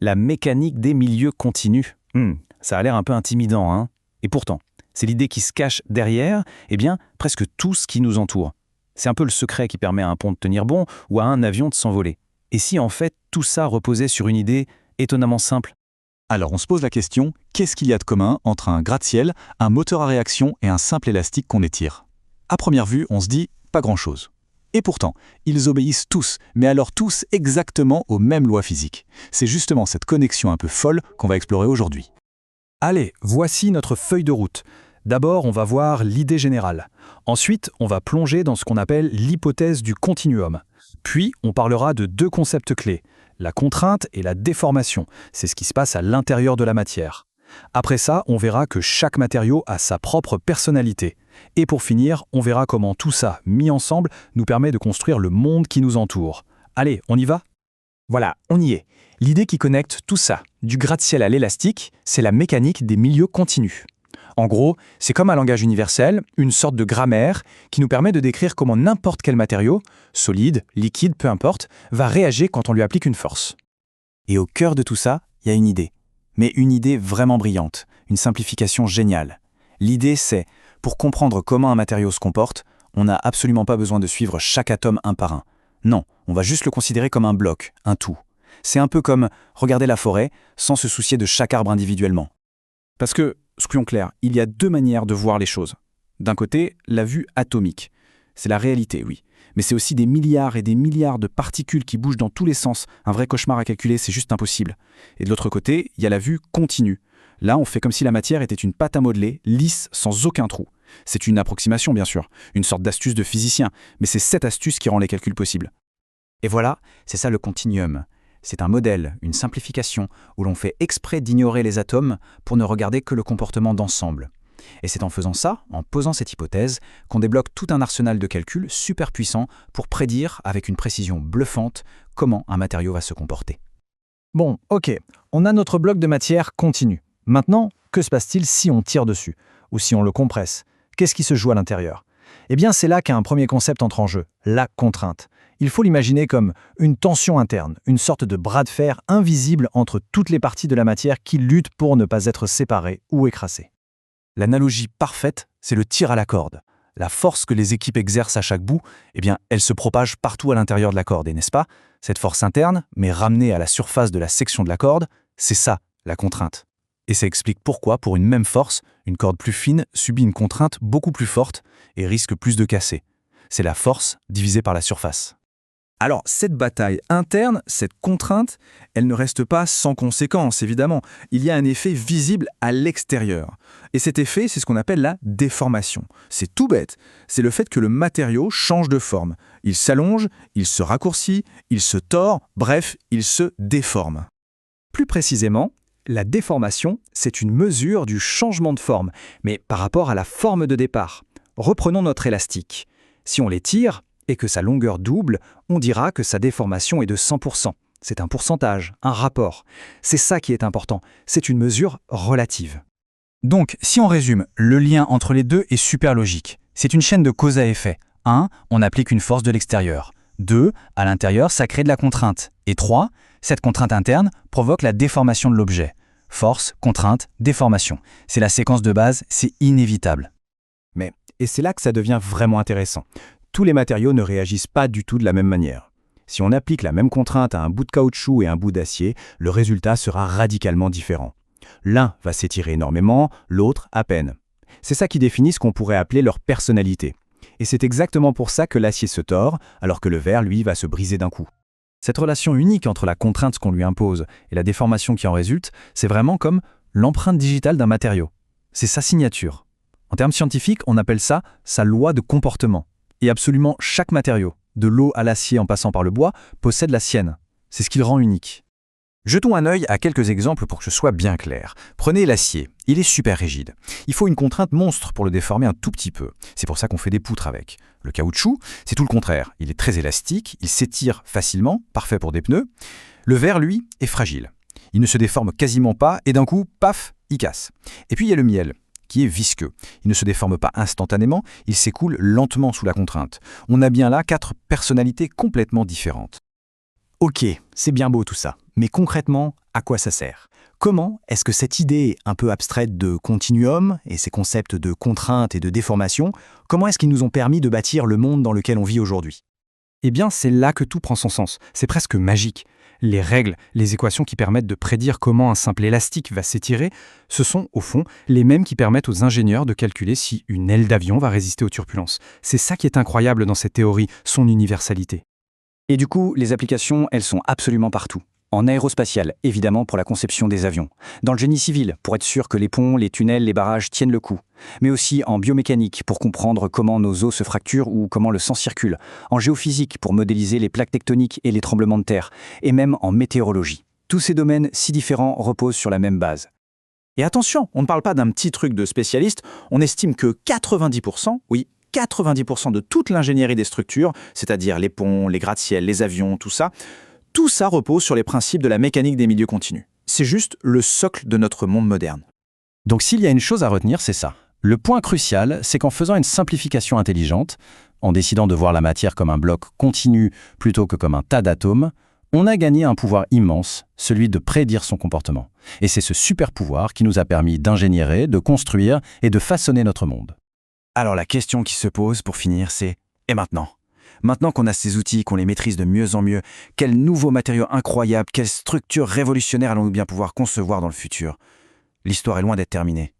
La mécanique des milieux continus. Ça a l'air un peu intimidant, hein? Et pourtant, c'est l'idée qui se cache derrière, presque tout ce qui nous entoure. C'est un peu le secret qui permet à un pont de tenir bon ou à un avion de s'envoler. Et si en fait tout ça reposait sur une idée étonnamment simple? Alors on se pose la question, qu'est-ce qu'il y a de commun entre un gratte-ciel, un moteur à réaction et un simple élastique qu'on étire? À première vue, on se dit, pas grand-chose. Et pourtant, ils obéissent tous, mais alors tous exactement aux mêmes lois physiques. C'est justement cette connexion un peu folle qu'on va explorer aujourd'hui. Allez, voici notre feuille de route. D'abord, on va voir l'idée générale. Ensuite, on va plonger dans ce qu'on appelle l'hypothèse du continuum. Puis, on parlera de deux concepts clés, la contrainte et la déformation. C'est ce qui se passe à l'intérieur de la matière. Après ça, on verra que chaque matériau a sa propre personnalité. Et pour finir, on verra comment tout ça, mis ensemble, nous permet de construire le monde qui nous entoure. Allez, on y va ? Voilà, on y est. L'idée qui connecte tout ça, du gratte-ciel à l'élastique, c'est la mécanique des milieux continus. En gros, c'est comme un langage universel, une sorte de grammaire qui nous permet de décrire comment n'importe quel matériau, solide, liquide, peu importe, va réagir quand on lui applique une force. Et au cœur de tout ça, il y a une idée. Mais une idée vraiment brillante, une simplification géniale. L'idée, c'est, pour comprendre comment un matériau se comporte, on n'a absolument pas besoin de suivre chaque atome un par un. Non, on va juste le considérer comme un bloc, un tout. C'est un peu comme regarder la forêt sans se soucier de chaque arbre individuellement. Parce que, soyons clairs, il y a deux manières de voir les choses. D'un côté, la vue atomique. C'est la réalité, oui. Mais c'est aussi des milliards et des milliards de particules qui bougent dans tous les sens. Un vrai cauchemar à calculer, c'est juste impossible. Et de l'autre côté, il y a la vue continue. Là, on fait comme si la matière était une pâte à modeler, lisse, sans aucun trou. C'est une approximation, bien sûr, une sorte d'astuce de physicien, mais c'est cette astuce qui rend les calculs possibles. Et voilà, c'est ça le continuum. C'est un modèle, une simplification, où l'on fait exprès d'ignorer les atomes pour ne regarder que le comportement d'ensemble. Et c'est en faisant ça, en posant cette hypothèse, qu'on débloque tout un arsenal de calculs super puissant pour prédire, avec une précision bluffante, comment un matériau va se comporter. Bon, ok, on a notre bloc de matière continu. Maintenant, que se passe-t-il si on tire dessus? Ou si on le compresse? Qu'est-ce qui se joue à l'intérieur? Eh bien, c'est là qu'un premier concept entre en jeu, la contrainte. Il faut l'imaginer comme une tension interne, une sorte de bras de fer invisible entre toutes les parties de la matière qui luttent pour ne pas être séparées ou écrasées. L'analogie parfaite, c'est le tir à la corde. La force que les équipes exercent à chaque bout, elle se propage partout à l'intérieur de la corde, et n'est-ce pas? Cette force interne, mais ramenée à la surface de la section de la corde, c'est ça, la contrainte. Et ça explique pourquoi, pour une même force, une corde plus fine subit une contrainte beaucoup plus forte et risque plus de casser. C'est la force divisée par la surface. Alors, cette bataille interne, cette contrainte, elle ne reste pas sans conséquence, évidemment. Il y a un effet visible à l'extérieur. Et cet effet, c'est ce qu'on appelle la déformation. C'est tout bête. C'est le fait que le matériau change de forme. Il s'allonge, il se raccourcit, il se tord, bref, il se déforme. Plus précisément, la déformation, c'est une mesure du changement de forme, mais par rapport à la forme de départ. Reprenons notre élastique. Si on l'étire, et que sa longueur double, on dira que sa déformation est de 100%. C'est un pourcentage, un rapport. C'est ça qui est important, c'est une mesure relative. Donc, si on résume, le lien entre les deux est super logique. C'est une chaîne de cause à effet. 1. On applique une force de l'extérieur. 2. À l'intérieur, ça crée de la contrainte. Et 3. Cette contrainte interne provoque la déformation de l'objet. Force, contrainte, déformation. C'est la séquence de base, c'est inévitable. Et c'est là que ça devient vraiment intéressant. Tous les matériaux ne réagissent pas du tout de la même manière. Si on applique la même contrainte à un bout de caoutchouc et un bout d'acier, le résultat sera radicalement différent. L'un va s'étirer énormément, l'autre à peine. C'est ça qui définit ce qu'on pourrait appeler leur personnalité. Et c'est exactement pour ça que l'acier se tord, alors que le verre, lui, va se briser d'un coup. Cette relation unique entre la contrainte qu'on lui impose et la déformation qui en résulte, c'est vraiment comme l'empreinte digitale d'un matériau. C'est sa signature. En termes scientifiques, on appelle ça sa loi de comportement. Et absolument chaque matériau, de l'eau à l'acier en passant par le bois, possède la sienne. C'est ce qui le rend unique. Jetons un œil à quelques exemples pour que ce soit bien clair. Prenez l'acier, il est super rigide. Il faut une contrainte monstre pour le déformer un tout petit peu. C'est pour ça qu'on fait des poutres avec. Le caoutchouc, c'est tout le contraire. Il est très élastique, il s'étire facilement, parfait pour des pneus. Le verre, lui, est fragile. Il ne se déforme quasiment pas et d'un coup, paf, il casse. Et puis il y a le miel, qui est visqueux. Il ne se déforme pas instantanément, il s'écoule lentement sous la contrainte. On a bien là 4 personnalités complètement différentes. Ok, c'est bien beau tout ça, mais concrètement, À quoi ça sert? Comment est-ce que cette idée un peu abstraite de continuum et ces concepts de contrainte et de déformation, comment est-ce qu'ils nous ont permis de bâtir le monde dans lequel on vit aujourd'hui? Eh bien, c'est là que tout prend son sens. C'est presque magique. Les règles, les équations qui permettent de prédire comment un simple élastique va s'étirer, ce sont, au fond, les mêmes qui permettent aux ingénieurs de calculer si une aile d'avion va résister aux turbulences. C'est ça qui est incroyable dans cette théorie, son universalité. Et du coup, les applications, elles sont absolument partout. En aérospatial, évidemment, pour la conception des avions. Dans le génie civil, pour être sûr que les ponts, les tunnels, les barrages tiennent le coup. Mais aussi en biomécanique, pour comprendre comment nos os se fracturent ou comment le sang circule. En géophysique, pour modéliser les plaques tectoniques et les tremblements de terre. Et même en météorologie. Tous ces domaines si différents reposent sur la même base. Et attention, on ne parle pas d'un petit truc de spécialiste, on estime que 90%, oui, 90% de toute l'ingénierie des structures, c'est-à-dire les ponts, les gratte-ciels, les avions, tout ça repose sur les principes de la mécanique des milieux continus. C'est juste le socle de notre monde moderne. Donc s'il y a une chose à retenir, c'est ça. Le point crucial, c'est qu'en faisant une simplification intelligente, en décidant de voir la matière comme un bloc continu plutôt que comme un tas d'atomes, on a gagné un pouvoir immense, celui de prédire son comportement. Et c'est ce super pouvoir qui nous a permis d'ingénierer, de construire et de façonner notre monde. Alors la question qui se pose pour finir, c'est « et maintenant ?» Maintenant qu'on a ces outils, qu'on les maîtrise de mieux en mieux, quels nouveaux matériaux incroyables, quelles structures révolutionnaires allons-nous bien pouvoir concevoir dans le futur? L'histoire est loin d'être terminée.